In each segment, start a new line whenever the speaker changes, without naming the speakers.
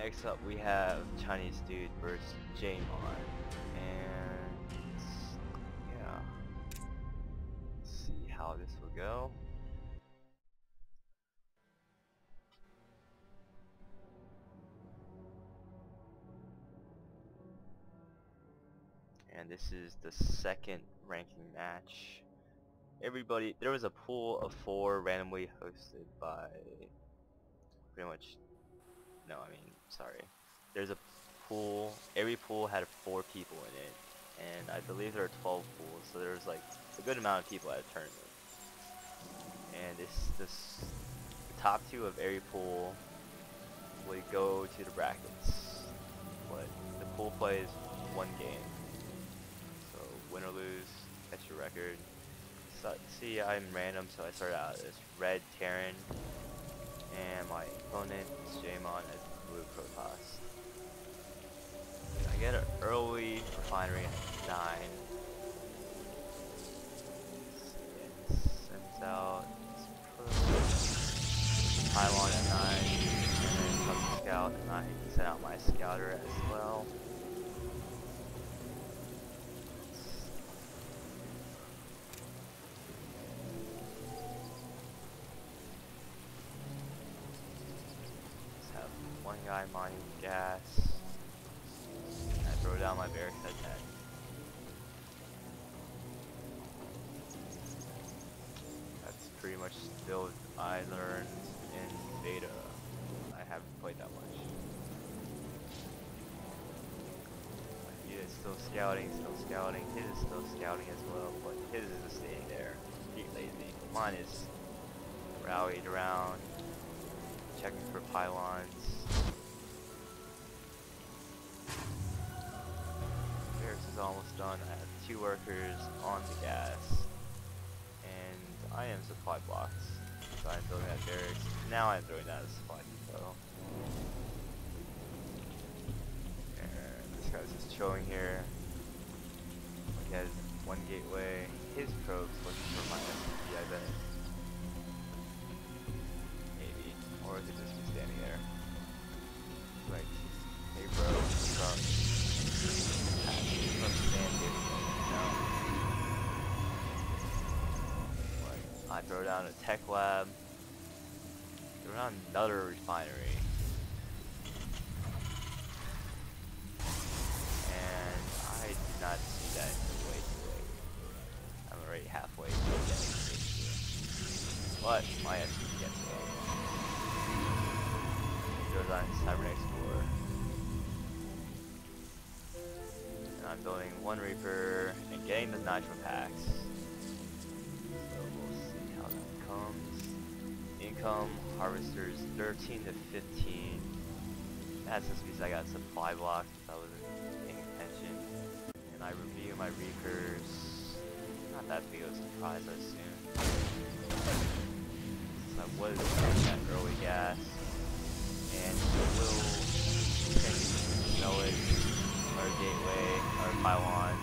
Next up we have ChineseDude versus Jmon, and yeah, let's see how this will go. And this is the second ranking match. There was a pool of 4 randomly hosted by pretty much, no, I mean, sorry. There's a pool, every pool had 4 people in it, and I believe there are 12 pools, so there was like a good amount of people at a tournament. And the top 2 of every pool would go to the brackets, but the pool plays 1 game. So win or lose, that's your record. So, see, I'm random, so I start out as Red Terran, and my opponent is Jmon as Blue Protoss. I get an early refinery at 9. Sends out pylon at 9, and then comes scout, and I send out my scouter as well. One guy mining gas. I throw down my barracks at 10. That's pretty much still I learned in beta. I haven't played that much. He is still scouting, His is still scouting as well, but his is just staying there. He's lazy. Mine is rallied around, checking for pylons. Barracks is almost done. I have 2 workers on the gas, and I am supply blocks. So I'm building that barracks. Now I'm throwing that as supply depot. And this guy's just chilling here. He has 1 gateway. His probes looking for my SCP, I bet. Maybe. Or is it just me standing there? Like, hey bro, what's up? Let's stand here. No. Like, I throw down a tech lab. Throw down another refinery. And I did not see that until way too late. I'm already halfway to getting it. But my SCP gets it. Goes on Cyber Explorer. And I'm building 1 Reaper and getting the Nitro packs. So we'll see how that comes. Income harvesters 13 to 15. That's just because I got supply blocks if I wasn't paying attention. And I review my Reapers. Not that big of a surprise, I assume. Since I was getting that early gas. And will know it, our gateway, our pylon.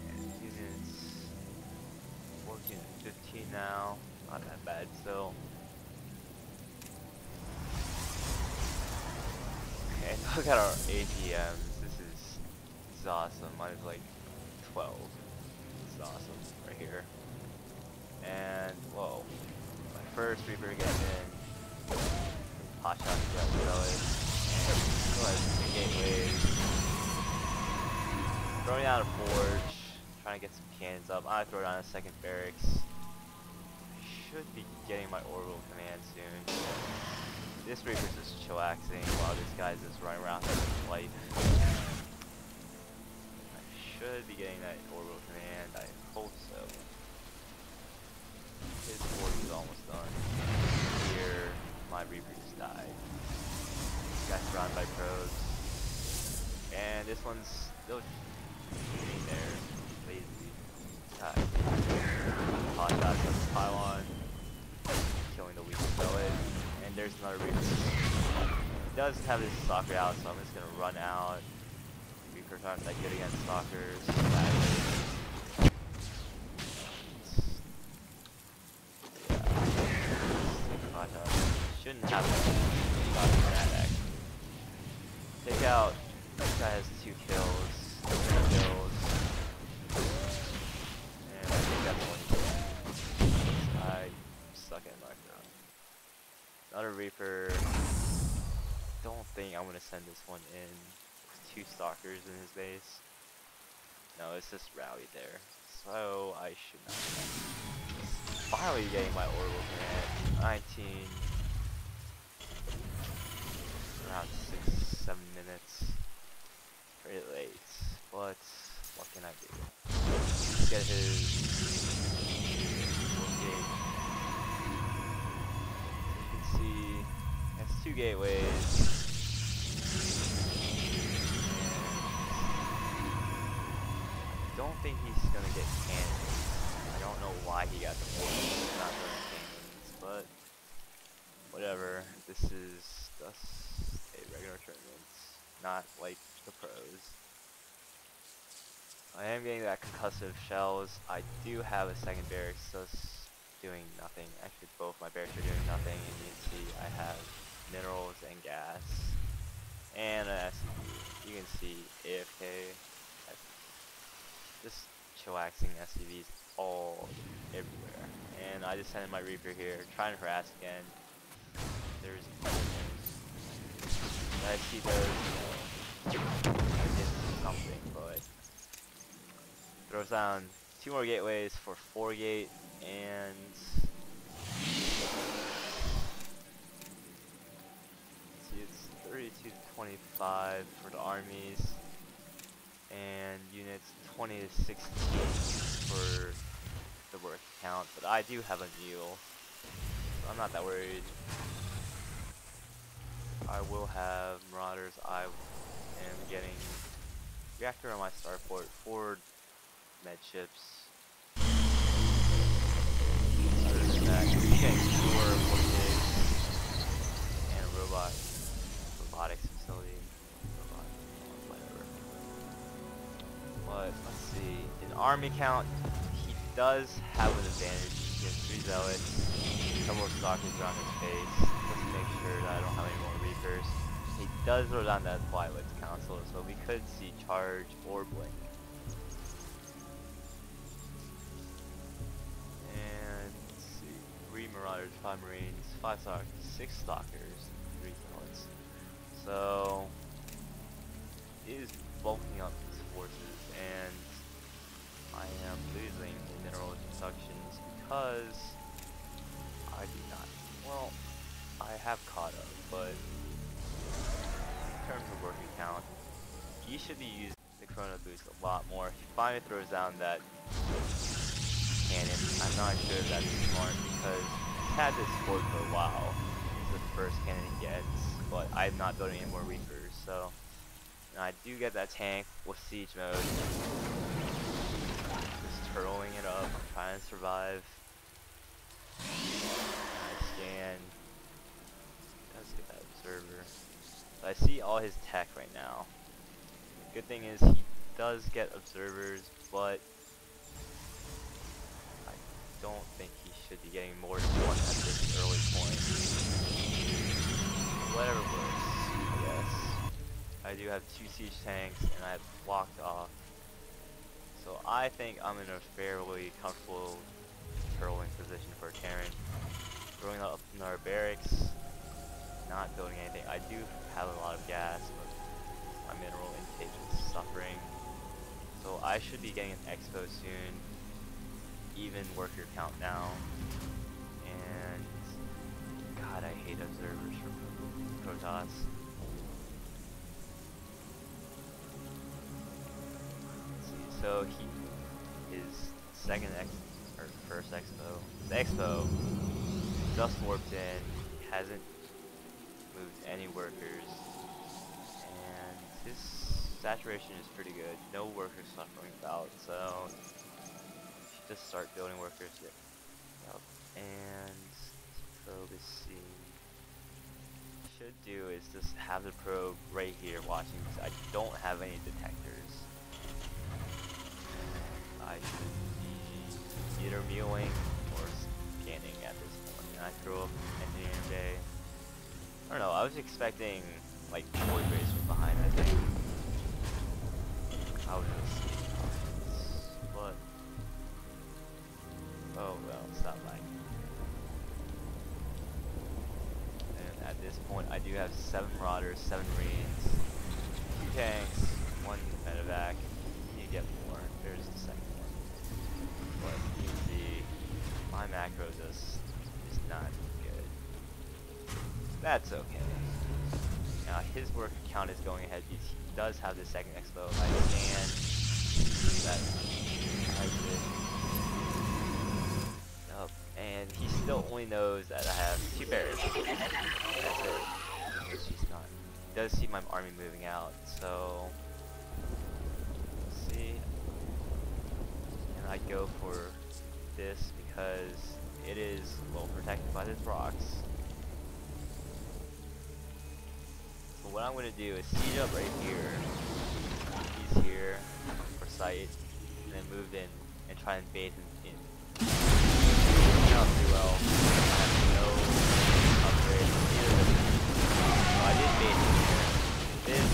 And units 14 and 15 now, not that bad still. Okay, look at our APMs. This is awesome. Mine is like 12. This is awesome right here. And whoa. First Reaper getting in, hot shots to that belly, and still has 2 gateways. Throwing out a forge, trying to get some cannons up. I throw down a 2nd barracks. Should be getting my orbital command soon. This Reaper's just chillaxing while this guy's just running around with his life. I should be getting that orbital command, I hope so. His forge is almost done. Here, my Reaper just died. This guy's surrounded by probes. And this one's still shooting there. Lazy. God. Hot shots on the pylon. Killing the weak bellet. And there's another Reaper. He does have his stalker out, so I'm just gonna run out. Reapers aren't that good against stalkers. shouldn't have that act. Take out. This guy has 2 kills, 3 kills, and I think that's 1 kill. I suck at Minecraft. Another Reaper. Don't think I'm gonna send this one in. 2 stalkers in his base. No, it's just rally there. So I should not. Finally getting my orbital command. 19. Around 6-7 minutes. Pretty late, but what can I do? Let's get his gate. You can see he has 2 gateways. I don't think he's gonna get cannons. I don't know why he got the orbital, not throwing cannons, but whatever. This is just a regular tournament, not like the pros. I am getting that concussive shells. I do have a second barracks just doing nothing. Actually, both my barracks are doing nothing, and you can see I have minerals and gas and an SCV. You can see AFK, just chillaxing SCVs all everywhere. And I just sent in my Reaper here, trying to harass again. There's I see those, I did something, but throws down 2 more gateways for 4 gate, and see it's 32-25 for the armies, and units 20-16 for the work count. But I do have a mule, so I'm not that worried. I will have Marauders. I am getting reactor on my starport, 4 med ships. Other than that, I'm getting 4 portages and a robotics facility. Whatever. But let's see. In army count, he does have an advantage. He has 3 zealots, a couple of stalkers around his face, just to make sure that I don't have any more Reapers. He does throw down that Flywitz Council, so we could see charge or blink. And let's see, 3 Marauders, 5 Marines, 5 stalkers, 6 stalkers, 3 zealots. So he is bulking up his forces, and I am losing the mineral constructions because I do not. Well, I have caught up, but in terms of working count, you should be using the Chrono Boost a lot more. He finally throws down that cannon. I'm not sure if that's smart because he's had this fort for a while. It's the first cannon he gets, but I'm not building any more Reapers, so. And I do get that tank with siege mode. Just turtling it up, trying to survive. I scan. Let's get that observer. But I see all his tech right now. The good thing is he does get observers, but I don't think he should be getting more than 1 at this early point. Whatever works, I guess. I do have 2 siege tanks, and I have blocked off. So I think I'm in a fairly comfortable turtling position for Terran. Throwing up in our barracks, not building anything. I do have a lot of gas, but my mineral intake is suffering. So I should be getting an expo soon. Even worker count now. And God, I hate observers for Protoss. So his first expo, the expo just warped in, hasn't moved any workers, and his saturation is pretty good. No workers suffering about, so should just start building workers. Yep. And probe is C. Should do is just have the probe right here watching, because I don't have any detectors. I should be either muling or scanning at this point. And I throw up Engineering Bay. I don't know, I was expecting like board race from behind, I think. I was just but oh well, stop lagging. And at this point I do have 7 Marauders, 7 Marines, 2 tanks, 1 medevac. You get more. There's the second one. But you can see my macro just is not good. That's okay. Now his work count is going ahead. He does have the second expo. I can that I did. Nope. And he still only knows that I have 2 bears. That's it. She's not. He does see my army moving out, so let's see. And I go for this because it is well protected by these rocks. But what I'm going to do is siege up right here. He's here for sight, and then move in and try and bait him in. Not too well. I have no upgrade either of them. So I did bait him here. This,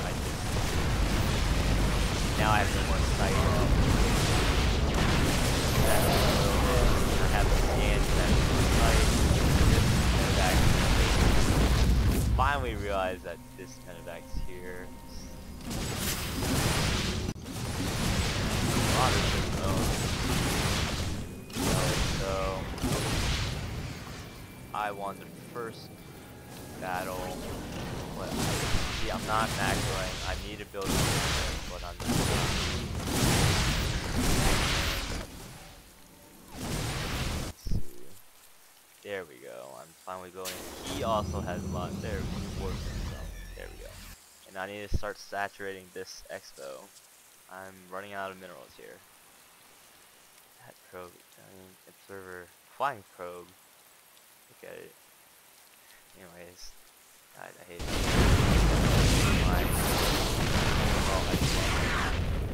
I just. Now I have no more sight. I have the scans that sight. Finally realized that this medevac's here. So I won the first battle. But see, I'm not macroing. I need to build something, but I'm not. Let's see. There we go. I'm finally building. He also has a lot. There we go. There we go. And I need to start saturating this expo. I'm running out of minerals here. That probe, I mean, observer, flying probe. Look at it. Anyways, I hate it.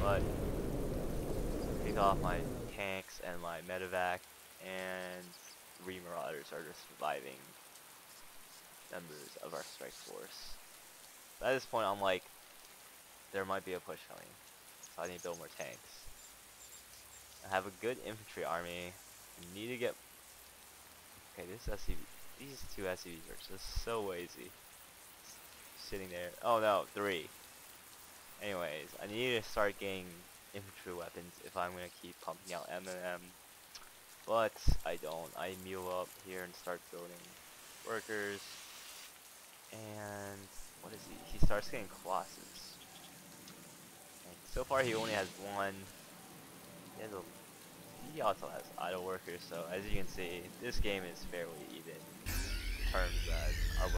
But take off my tanks and my medevac, and 3 Marauders are just surviving members of our strike force. At this point, I'm like, there might be a push coming, so I need to build more tanks. I have a good infantry army. I need to get. Okay, this SCV, these 2 SCVs are just so lazy. Sitting there. Oh no, 3. Anyways, I need to start getting infantry weapons if I'm gonna keep pumping out M&M. But I don't. I mule up here and start building workers. And what is he? He starts getting Colossus. And so far he only has 1. He also has idle workers, so as you can see, this game is fairly even in terms that our